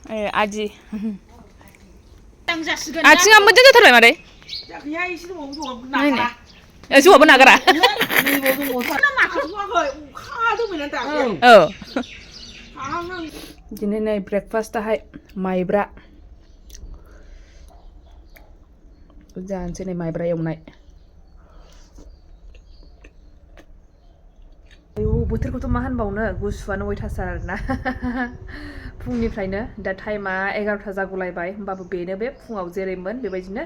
आदि आथिङा मोजां जाथारबाय मादै जौआबो नागारा बिदिनो नै ब्रेकफास्टआहाय माइब्रा जानोसै नै माइब्रा एवनाय बोथोरखौथ' मा होनबावनो गुसुआनो अयथासार आरोना फुंनिफ्रायनो दा टाइमा 11ता जागुलायबाय होमबाबो बेनो बे फुङाव जेरैमोन बेबायदिनो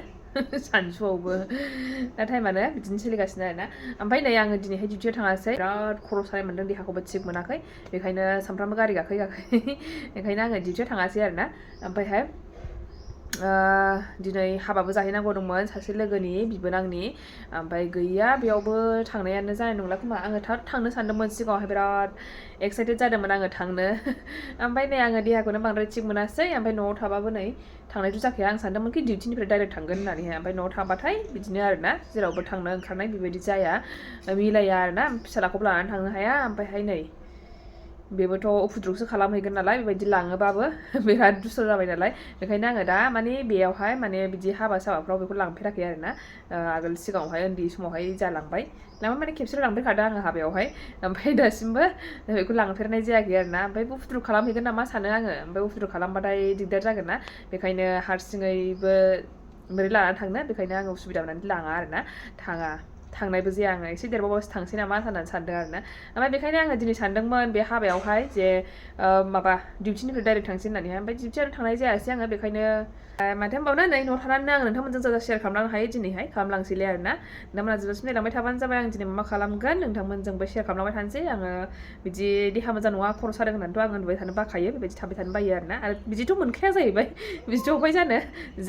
सानसुआवबो दा टाइमानो बिदिनो सोलिगासिनो आरोना ओमफ्राय नै आङो दिनैहाय डिउटियाव थाङासै बिराद खर' सानाय मोन्दों देहाखौबो थिग मोनाखै बेखायनो सानफ्रामबो गारि गाखोयै बेखायनो आङो डिउटियाव थाङासै आरोना ओमफ्रायहाय दिनै हाबाबो जाहैनांगौ दंमोन सासे लोगोनि बिबोनांनि ओमफ्राय गैया बेयावबो थांनायानो जानाय नंला खोमा आङो थांनो सानदोंमोन सिगाङावहाय बिराद एक्साइटेड जादोंमोन आङो थांनो ओमफ्राय नै आङो देहाखौनो बांद्राय थिग मोनासै ओमफ्राय न'आव थाबाबो नै थांनायथ' जाखाया आं सानदोंमोन कि डिउटिनिफ्राय डाइरेक्ट थांगोन होननानैहाय ओमफ्राय न'आव थाबाथाय बिदिनो आरोना जेरावबो थांनो ओंखारनाय बेबायदि जाया मिलाया आरोना फिसालाखौबो लानानै थांनो हाया ओमफ्रायहाय नै बेबोथ' उफुद्रुगसो खालामहैगोन नालाय बेबायदि लाङोबाबो बिराद दुस्थ' जाबाय नालाय बेखायनो आङो दा माने बेयावहाय माने बिदि हाबा साबाफ्राव बेखौ लांफेराखै आरोना आगोल सिगाङावहाय उन्दै समावहाय जालांबाय माने खेबसेल' लांफेरखादों आङो हाबायावहाय ओमफ्राय दासिमबो बेखौ लांफेरनाय जायाखै आरोना ओमफ्राय उफुद्रुग खालामहैगोन नामा सानो आङो ओमफ्राय उफुद्रुग खालामबाथाय दिगदार जागोन ना बेखायनो हारसिङैबो बोरै लानानै थांनो बेखायनो आङो उसुबिदा मोननानै लाङा आरोना थांनायबो जाया आङो एसे देरबावबासो थांसै नामा होननानै सानदों आरोना ओमफ्राय बेखायनो आङो दिनै सानदोंमोन बे हाबायावहाय जे माबा डिउटिनिफ्राय डाइरेक्ट थांसै होननानैहाय ओमफ्राय डिउटियाव थांनाय जायासै आङो बेखायनो माथो होनबावनो नै न'आव थानानै आङो नोंथांमोनजों शेयार खालामलांनो हायो दिनैहाय खालामलांसैलाय आरोना नोंथांमोना जोबजासिम नायलांबाय थाबानो जाबाय आं दिनै मा खालामगोन नोंथांमोनजोंबो शेयार खालामलांबाय थानोसै आङो बिदि देहा मोजां नङा खर' सादों होननानैथ' आं उन्दुबाय थानो बाखायो बेबायदि थाबाय थानो बायो आरोना आरो बिदिथ' मोनखाया जाहैबाय बिदिथ' अबहाय जानो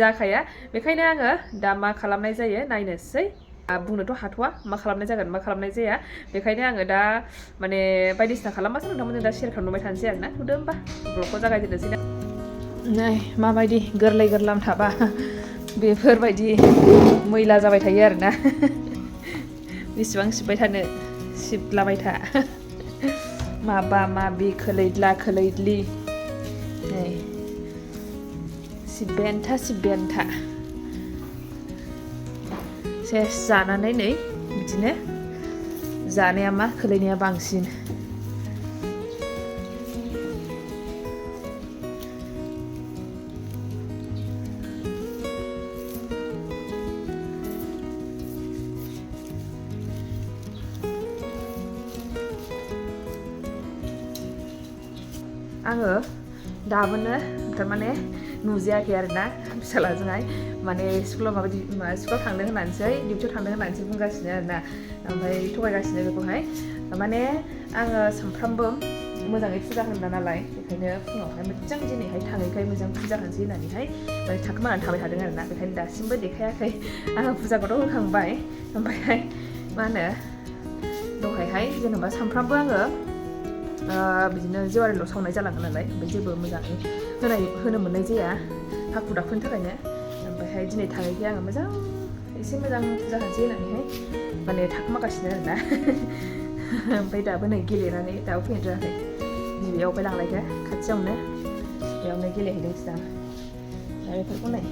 जाखाया बेखायनो आङो दा मा खालामनाय जायो नायनोसै बुंनोथ' हाथ'वा मा खालामनाय जागोन मा खालामनाय जाया बेखायनो आङो दा माने बायदिसिना खालामबासो नोंथांमोनजों दा शेयार खालामबाय थानोसै आरोना नुदो होमबा ब्लगखौ जागायजेननोसै दा नै माबायदि गोरलै गोरलाम थाबा बेफोरबायदि मैला जाबाय थायो आरोना बेसेबां सिबबाय थानो सिबलाबाय था माबा माबि खोलैद्ला खोलैद्लि नै सिबबायानो था सेस जानानै नै बिदिनो जानाया मा खोलैनाया बांसिन आङो दाबोनो थारमाने नुजायाखै आरोना फिसालाजोंहाय माने स्कुलाव स्कुलाव थांदों होननानैसै डिउटियाव थांदों होननानैसो बुंगासिनो आरोना ओमफ्राय थगायगासिनो बेखौहाय माने आङो सानफ्रामबो मोजाङै फुजा होनो नालाय बेखायनो फुङावहाय मोजां दिनैहाय थाङैखाय मोजां फुजा होनोसै होननानैहाय माने थाखोमानानै थाबाय थादों आरोना बेखायनो दासिमबो देखायाखै आङो फुजाखौथ' होखांबाय ओमफ्रायहाय मा होनो दहायहाय जेनेबा सानफ्रामबो आङो बिदिनो जेवारिल' सावनाय जालाङो नालाय ओमफ्राय जेबो मोजाङै होनो मोननाय जाया हाखु दाखुनि थाखायनो ओमफ्रायहाय दिनै थाङैखाय आङो एसे मोजां फुजा होनोसै होननानैहाय माने थाखोमागासिनो आरोना ओमफ्राय दाबो नै गेलेनानै दाबो फैनो रोङाखै बिबैयाव अबहाय लांलायखो खाथियावनो बेयावनो गेलेहैदोंसो दां दा बेफोरखौ नै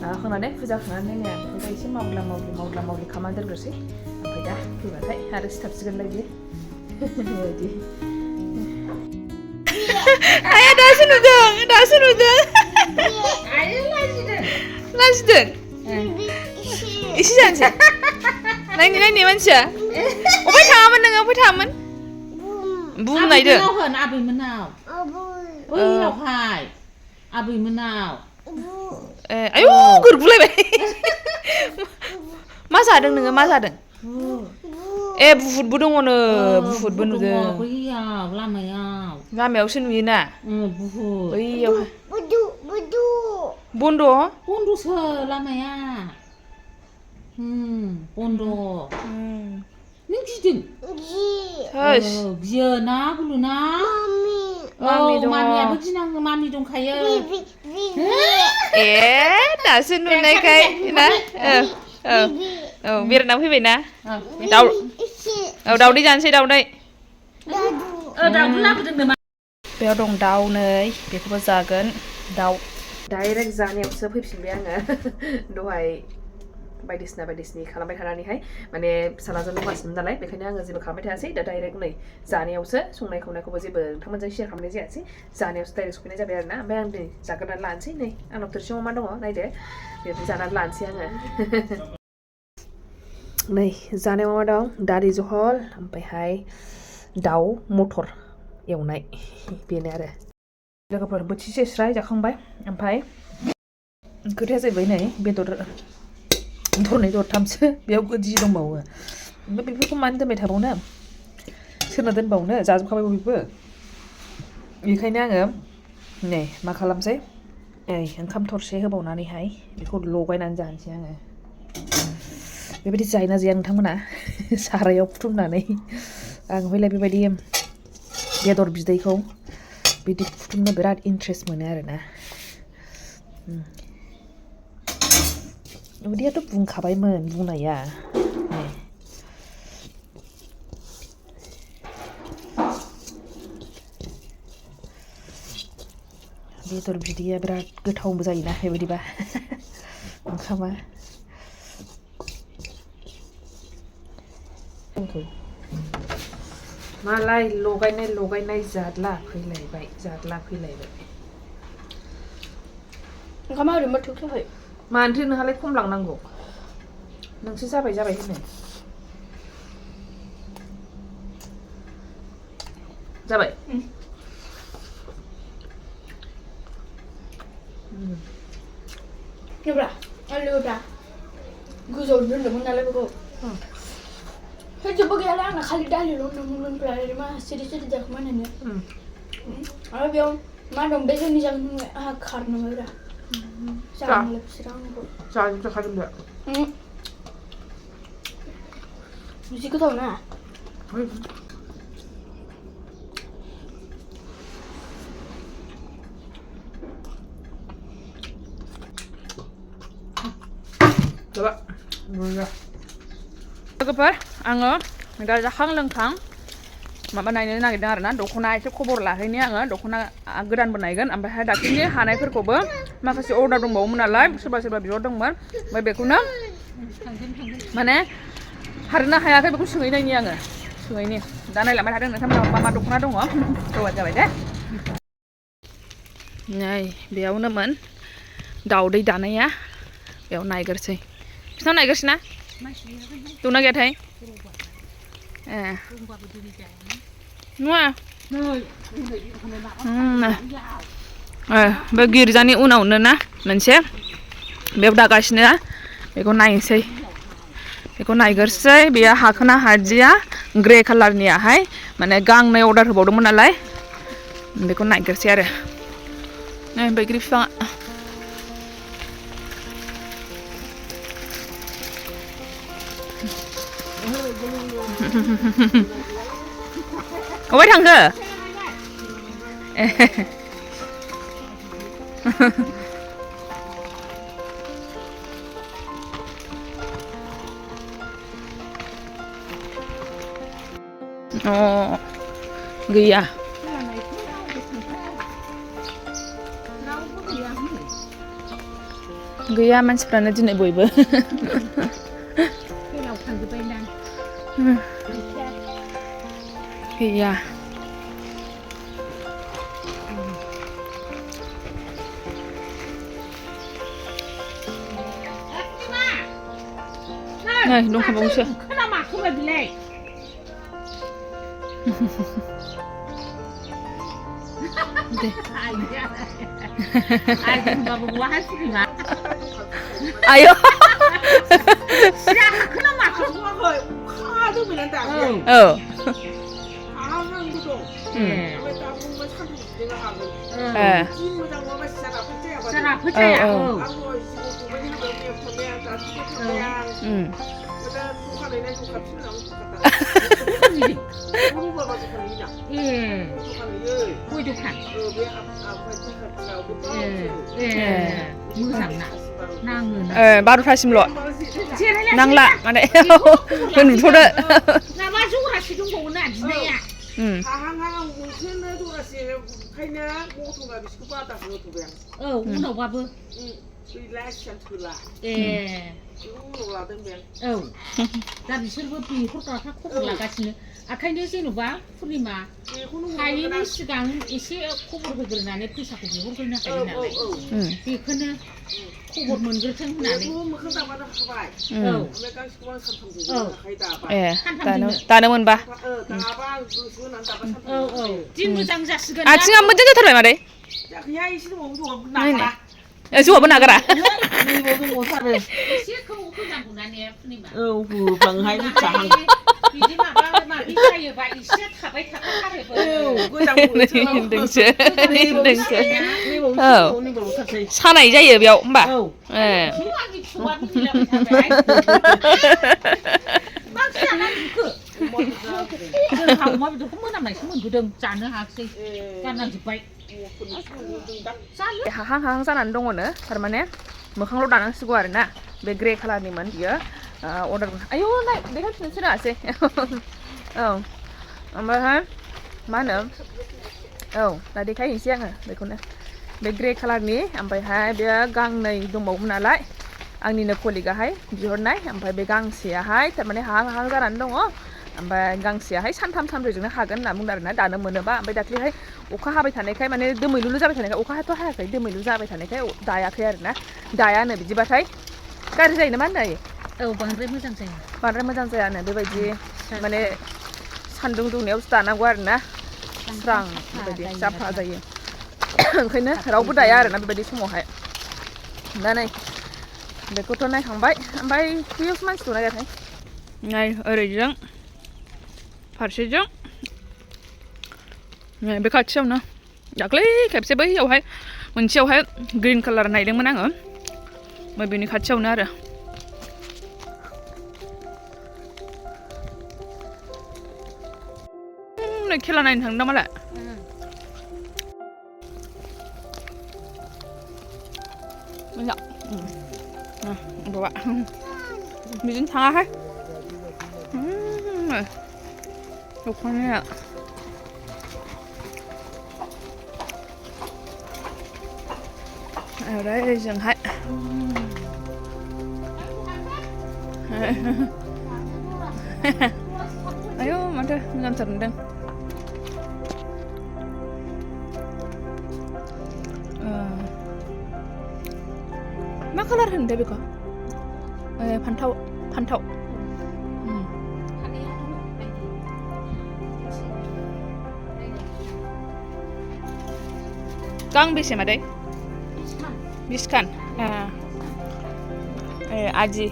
माबाखांनानै फुजा खांनानै नै आं बेखौ एसे मावला मावलि खालामनानै दोनग्रोसै ओमफ्राय दा फैबाथाय आरो सिथाबसिगोनलाय बियो बेबायदि आया दासो नुदों लाजिदों एसे जानोसै नायनि मानसिया अबहाय थाङामोन नोङो अबहाय थाङामोन बुंनायदों आबैमोनाव बैयावहाय आबैमोनाव आयौ गोरगुलायबाय मा जादों नोङो मा जादों बुहुदबो दङनो बुहुदबो नुदों बैयाव लामायावसो नुयोना बुहुद बैयावहाय बन्द'सो लामाया बन्द' नों गिदों गियो ना बुलुना मामियाबो गिनाङो मामि दंखायो दासो नुनायखाय ना औ बेरायना फैबायना दावदै जानोसै दावदै दावदै लाबोदों नामा बेयाव दं दाउ नै बेखौबो जागोन दाउ डाइरेक्ट जानायावसो फैफिनबाय आङो दहाय बायदिसिना खालामबाय थानानैहाय माने फिसालाजों दंगासिनो नालाय बेखायनो आङो जेबो खालामबाय थायासै दा डाइरेक्ट नै जानायावसो संनाय खावनायखौबो जेबो नोंथांमोनजों शेयार खालामनाय जायासै जानायावसो डाइरेक्ट सफैनाय जाबाय आरोना ओमफ्राय आं नै जाग्रोनानै लानोसै नै आंनाव थोरसि अमा दङ नायदो बेखौ जानानै लानोसै आङो नै जानायाव मा दं दालि जहल ओमफ्रायहाय दाउ मटर एवनाय बेनो आरो लोगोफोर बोथिसे स्राय जाखांबाय ओमफ्राय खोथाया जाहैबाय नै बेदर दरनै दरथामसो बेयाव गोदि दंबावो ओमफ्राय बेफोरखौ मानो दोनबाय थाबावनो सोरना दोनबावनो जाजोबखाबाय बयबो बेखायनो आङो नै मा खालामसै ओंखाम थरसे होबावनानैहाय बेखौ लगायनानै जानोसै आङो बेबायदि जायोना जाया नोंथांमोना सारायाव फुथुमनानै आं हयलाय बेबायदि बेदर बिदैखौ बिदि फुथुमनो बिराद इन्ट्रेस्ट मोनो आरोना उदैयाथ' बुंखाबायमोन बुंनाया बेदर बिदैया बिराद गोथावबो जायोना बेबायदिबा ओंखामा मालाय लगायनाय जादला फैलायबाय ओंखामा ओरैनो थोखै मानोथो नोंहालाय खम लांनांगौ नोंसो जाबाय होनो जाबाय लोब्रा गोजौआव दोन्दोंमोन नालाय बेखौ जेबो गैयालाय आंना खालि दालिल' होनदोंमोन ओमफ्राय मा सिरि जाखोमा होननानै आरो बेयाव मा दं बे जोंनि जामुं आंहा खारनोमोनब्रा जानांलाय बिसोरो आंखौ जाजोबखाजोबदो जि गोथाव ना लोगोफोर आङो दा जाखां लोंखां माबा नायनो नागिरदों आरोना दख'ना एसे खबर लाहैनो आङो दख'ना गोदानबो नायगोन ओमफ्राय दाख्लिनि हानायफोरखौबो माखासे अर्डार दंबावोमोन नालाय सोरबा बिहरदोंमोन ओमफ्राय बेखौनो माने हारनो हायाखै बेखौ सोंहैनायनि आङो दा नायलांबाय थादों नोंथांमोनहा मा दख'ना दङ जौआ जाबाय दे नै बेयावनोमोन दावदै दानाया बेयाव नायगोरसै बिसिनाव नायगोरसै ना दंना गैयाथाय नङा बे गिर्जानि उनावनो ना मोनसे बेयाव दागासिनो बेखौ नायनोसै बेखौ नायगोरसै बेयो हाखोना हादिया ग्रे कालारनियाहाय माने गांनै अर्डार होबावदोंमोन नालाय बेखौ नायगोरसै आरो नै बैग्रि बिफाङा अबाय थांखो गैया मानसिफ्रानो दिनै बयबो गैया नै दंखाबावसो ayo बार'थासिमल' नांला माने नुथ'दो ओंखायनो गथ'आ बिसोरखौ बादा होथ'बाय आं औ उनावबाबो गैला एसेबां थोला ए उनाव लादों बे औ दा बिसोरबो बिहरग्राफ्रा खबर लागासिनो ओंखायनो जेन'बा पुर्निमा हायैनि सिगां एसे खबर होग्रोनानै फैसाखौ बिहरग्रोनो हायो नालाय बेखौनो खबर मोनग्रोथों होननानै मोखां दाबानो हाबाय औ ओमफ्राय गांसेखौ आं सानथामजों आखाइ दाबाय दानो मोनबा दाबा आं गोसो होनानै दाबा औ औ दिन मोजां जासिगोन आथिङा मोजां जाथारबाय मादै जाखैया एसे दंबावो नागारा जौआबो नागारा नैबाव दंबावथारो एसेखौ होनांगौ ना ने पुर्निमा औ होफ्लांहाय मिथियाहां बिदि माबा माबि जायोबा एसे थाबाय थाखाथारोबो गोजां बोथोराव होनदोंसो औ सानाय जायो बेयाव होमबा औ आंनि फिसौआ मिनिलाबाय थाबाय मा ओंख्रि जानानै बिखो जोंहा अमा बेदरखौ मोनामनायसो मोनबोदों जानो हायाखिसै गारनांजोब्बाय हाहां हाहां जानानै दङनो थारमाने मोखांल' दानांसिगौ आरोना बे ग्रे कालारनिमोन बियो अर्डार आयौ नाय देखायफिननोसो रोङासै औ ओमफ्रायहाय मा होनो औ दा देखायहैनोसै आङो बेखौनो बे ग्रे कालारनि ओमफ्रायहाय बे गांनै दंबावोमोन नालाय आंनिनो कलिगाहाय बिहरनाय ओमफ्राय बे गांसेयाहाय थारमाने हाहां हाहां जानानै दङ ओमफ्राय गांसेयाहाय सानथाम सानब्रैजोंनो हागोन होनना बुंदों आरोना दानो मोनोबा ओमफ्राय दाख्लैहाय अखा हाबाय थानायखाय माने दोमैलुलु जाबाय थानायखाय अखाथ' हायाखै दोमैलु जाबाय थानायखाय दायाखै आरोना दायानो बिदिबाथाय गाज्रि जायो नामा होनजायो औ बांद्राय मोजां जाया बांद्राय मोजां जायानो बेबायदि माने सान्दुं दुंनायावसो दानांगौ आरोना स्रां बेबायदि जाफा जायो ओंखायनो रावबो दाया आरोना बेबायदि समावहाय दा नै बेखौथ' नायखांबाय ओमफ्राय बैयावसो मानसि दंना गैयाथाय नाय ओरैजों फारसेजों बे खाथियावनो दाख्लै खेबसे बैयावहाय मोनसेयावहाय ग्रिन कालार नायदोंमोन आङो ओमफ्राय बेनि खाथियावनो आरो खेला नायनो थांदों मालाय मोजां बाबा बिदिनो थाङाहाय दख'नाया ओरैजोंहाय आयौ माथो मोजांथार नुदों मा कालार होनदों बेखौ फान्थाव फान्थाव गांबेसे मादै 20 खान आदि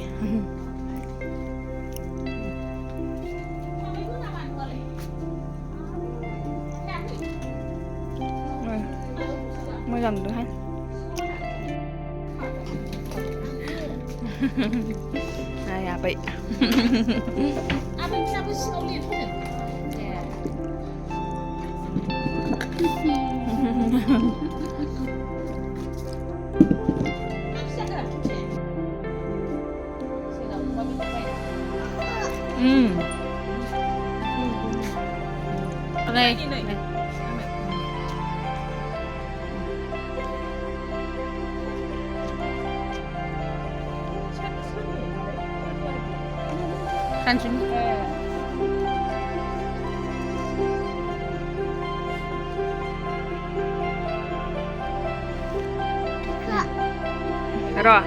मोजां नुदोंहाय नाय आबै आबैफ्राबो सिङाव लिरथ'दों Này. Kan sini. Rồi.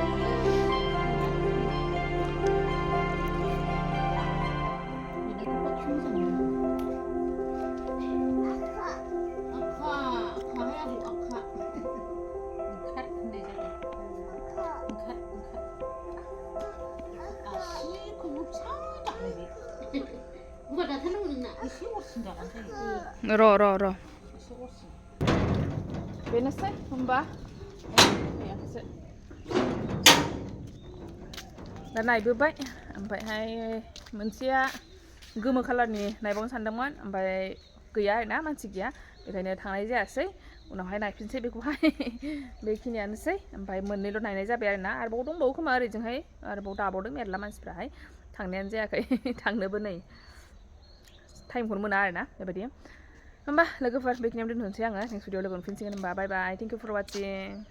Ro. Benesai, Mbak. दा नायबोबाय ओमफ्रायहाय मोनसेया गोमो कालारनि नायबावनो सानदोंमोन ओमफ्राय गैया आरोना मानसि गैया बेखायनो थांनाय जायासै उनावहाय नायफिनसै बेखौहाय बेखिनियानोसै ओमफ्राय मोननैल' नायनाय जाबाय आरोना आरोबाव दंबावो खोमा ओरैजोंहाय आरोबाव दाबावदों मेरला मानसिफ्राहाय थांनायानो जायाखै थांनोबो नै टाइमखौनो मोना आरोना बेबायदि होमबा लोगोफोर बेखिनियाव दोनथ'नोसै आङो नेक्स्ट भिडिअ लोगो मोनफिनसिगोन होमबा बाय बाय थेंक इउ फर वाचिं